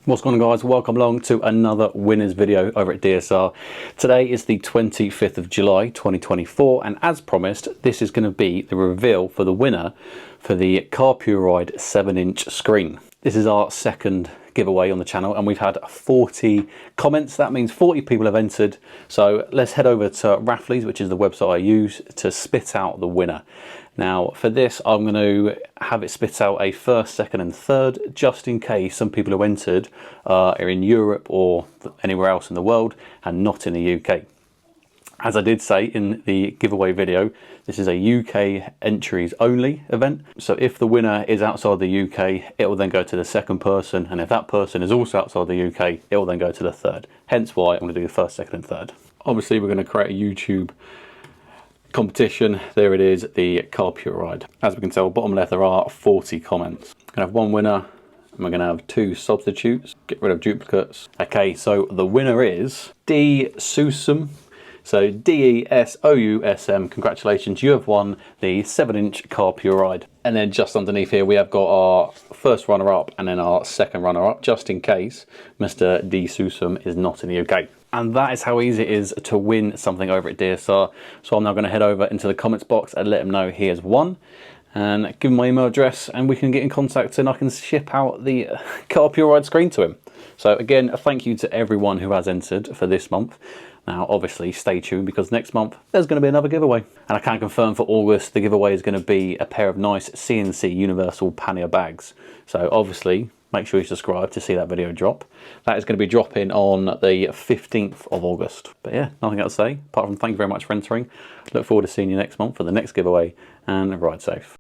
What's going on, guys? Welcome along to another winners video over at DSR. Today is the 25th of July 2024, and as promised, this is going to be the reveal for the winner for the Carpuride 7-inch screen. This is our second giveaway on the channel, and we've had 40 comments. That means 40 people have entered. So let's head over to Raffles, which is the website I use to spit out the winner. Now for this, I'm going to have it spit out a first, second and third, just in case some people who entered are in Europe or anywhere else in the world and not in the UK. As I did say in the giveaway video, this is a UK entries only event. So if the winner is outside the UK, it will then go to the second person. And if that person is also outside the UK, it will then go to the third. Hence why I'm going to do the first, second and third. Obviously, we're going to create a YouTube competition. There it is, the Carpuride. As we can tell, bottom left, there are 40 comments. We're going to have one winner and we're going to have two substitutes. Get rid of duplicates. Okay, so the winner is DSousm. So DESOUSM, congratulations, you have won the 7-inch Carpuride. And then just underneath here, we have got our first runner-up and then our second runner-up, just in case Mr. DSousm is not in the UK. And that is how easy it is to win something over at DSR. So I'm now going to head over into the comments box and let him know he has won. And give him my email address and we can get in contact and I can ship out the Carpuride screen to him. So again, a thank you to everyone who has entered for this month. Now, obviously, stay tuned because next month there's going to be another giveaway. And I can confirm for August, the giveaway is going to be a pair of nice CNC Universal pannier bags. So obviously, make sure you subscribe to see that video drop. That is going to be dropping on the 15th of August. But yeah, nothing else to say, apart from thank you very much for entering. Look forward to seeing you next month for the next giveaway, and ride safe.